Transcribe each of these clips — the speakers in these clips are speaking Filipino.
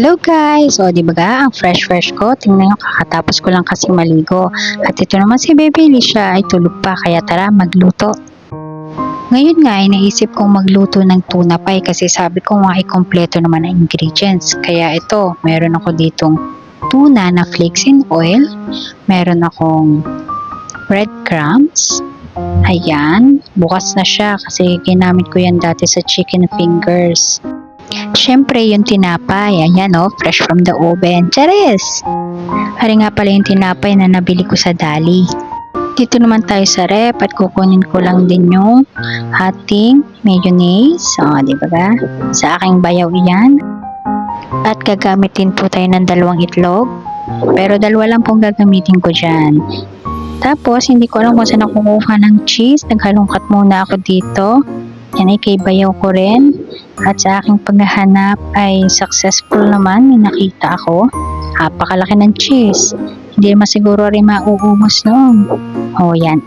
Hello guys! O di ba ga, ang fresh ko. Tingnan nyo, kakatapos ko lang kasi maligo. At ito naman si Baby Alicia ay tulog pa, kaya tara magluto. Ngayon nga ay naisip kong magluto ng tuna pie kasi sabi ko nga ay kompleto naman ang ingredients. Kaya ito, meron ako ditong tuna na flakes in oil. Meron akong breadcrumbs. Ayan, bukas na siya kasi ginamit ko yan dati sa chicken fingers. Siyempre yung tinapay, ayan o, fresh from the oven. Charis! Hari nga pala yung tinapay na nabili ko sa Dali. Dito naman tayo sa rep at kukunin ko lang din yung ating mayonnaise. O, di ba ga? Sa aking bayaw iyan. At gagamitin po tayo ng 2 itlog. Pero 2 lang pong gagamitin ko dyan. Tapos, hindi ko alam kung saan ako kukuha ng cheese. Naghalongkat muna ako dito. Yan ay kay bayaw ko rin. At sa aking paghahanap ay successful naman. May nakita ako. Napakalaki ng cheese. Hindi naman siguro rin mauubos noon. O yan.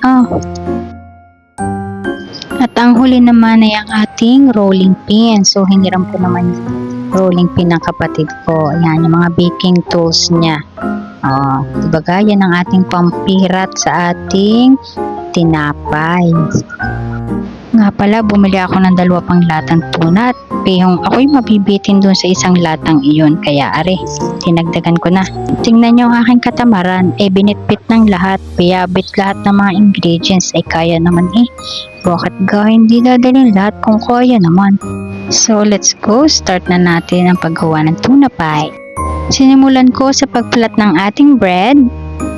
At ang huli naman ay ang ating rolling pin. So hiniram ko naman yung rolling pin ng kapatid ko. Ayan, yung mga baking tools niya. Diba ga? Yan ang ating pampirat sa ating tinapay. Nga pala, bumili ako ng 2 pang latang tuna at ako'y mabibitin dun sa isang latang iyon. Kaya are, tinagdagan ko na. Tingnan nyo ang aking katamaran, binitbit ng lahat, piyabit lahat ng mga ingredients, kaya naman Bakit ga hindi dadalhin lahat kung kaya naman? So let's go, start na natin ang paggawa ng tuna pie. Sinimulan ko sa pagplat ng ating bread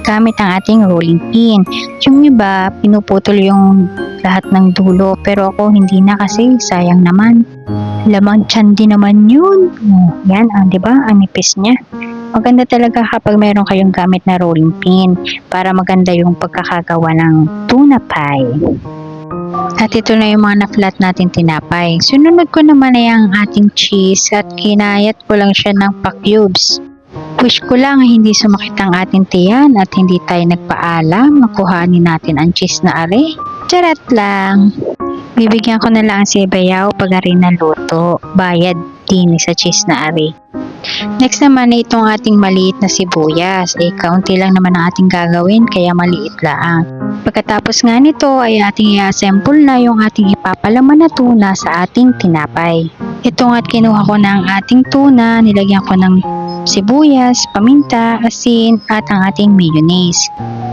gamit ang ating rolling pin. Yung iba, pinuputol yung lahat ng dulo, pero ako hindi na kasi sayang naman. Lamang tiyan din naman yun. Yan, diba? Ang nipis niya. Maganda talaga kapag meron kayong gamit na rolling pin para maganda yung pagkakagawa ng tuna pie. At ito na yung mga na-flat natin tinapay. Sunod ko naman ay ang ating cheese at kinayat ko lang siya ng pa-cubes. Wish ko lang hindi sumakit ang ating tiyan at hindi tayo nagpaalam na kuhanin natin ang cheese na are. Charat lang. Bibigyan ko na lang si bayaw pag ari na luto. Bayad din sa cheese na are. Next naman ay itong ating maliit na sibuyas. Kaunti lang naman ang ating gagawin kaya maliit lang. Pagkatapos nga nito ay ating i-assemble na yung ating ipapalaman na tuna sa ating tinapay. Ito nga't kinuha ko na ang ating tuna, nilagyan ko ng sibuyas, paminta, asin at ang ating mayonnaise.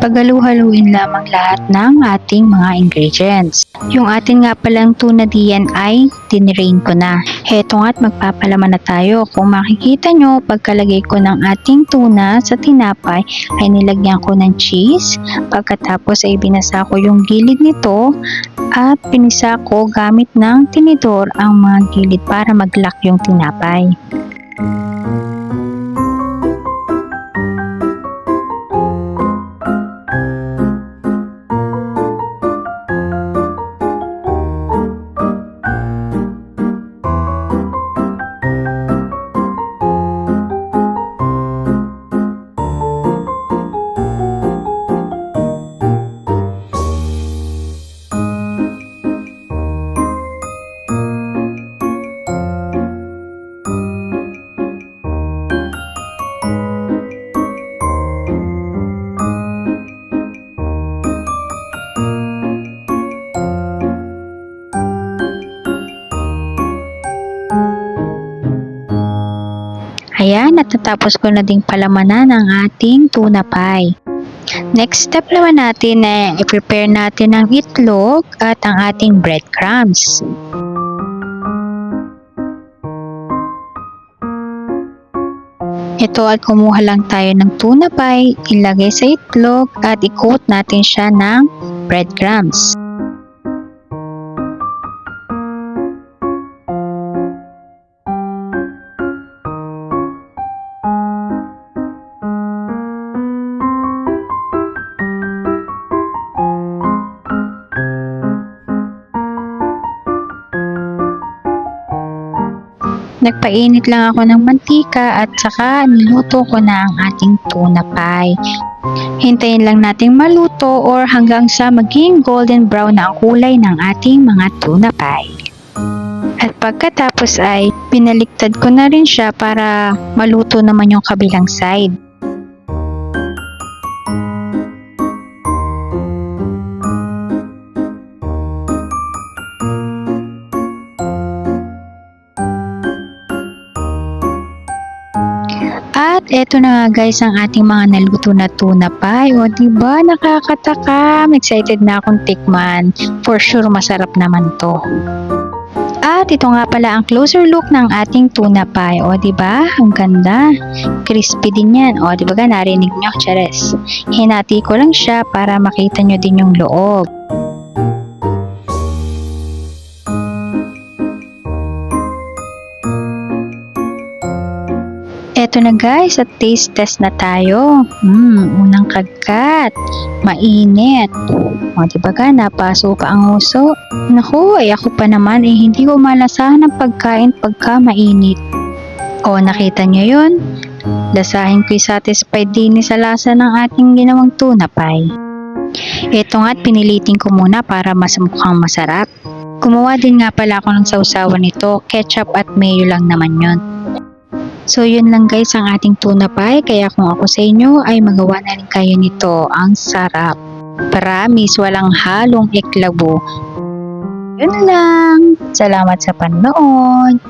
Paghalu-haluin lamang lahat ng ating mga ingredients. Yung atin nga palang tuna diyan ay tinirain ko na. Heto nga't magpapalaman na tayo. Kung makikita nyo, pagkalagay ko ng ating tuna sa tinapay ay nilagyan ko ng cheese. Pagkatapos ay binasa ko yung gilid nito at pinisa ko gamit ng tinidor ang mga gilid para mag-lock yung tinapay. Ayan, natatapos ko na ding palamanan ang ating tuna pie. Next step naman natin ay i-prepare natin ang itlog at ang ating breadcrumbs. Ito at kumuha lang tayo ng tuna pie, ilagay sa itlog at i-coat natin siya ng breadcrumbs. Nagpainit lang ako ng mantika at saka niluto ko na ang ating tuna pie. Hintayin lang nating maluto or hanggang sa maging golden brown na ang kulay ng ating mga tuna pie. At pagkatapos ay pinaliktad ko na rin siya para maluto naman yung kabilang side. At eto na nga guys ang ating mga naluto na tuna pie. O diba nakakatakam. Excited na akong tikman. For sure masarap naman to. At ito nga pala ang closer look ng ating tuna pie. O diba? Ang ganda. Crispy din yan. O diba ga narinig nyo? Chares. Hinati ko lang siya para makita nyo din yung loob. Eto na guys, at taste test na tayo. Unang kagat. Mainit. O diba ga, napaso pa ang uso. Naku, ay ako pa naman hindi ko malasahan ng pagkain pagka mainit. O nakita nyo yun? Lasahin ko'y satisfied din sa lasa ng ating ginawang tuna pie. Eto nga't pinilitin ko muna para mas mukhang masarap. Gumawa din nga pala ako ng sausawan nito. Ketchup at mayo lang naman yun. So yun lang guys ang ating tuna pie, kaya kung ako sa inyo ay magawa na rin kayo nito. Ang sarap. Promise, walang halong iklabo. Yun lang. Salamat sa panonood.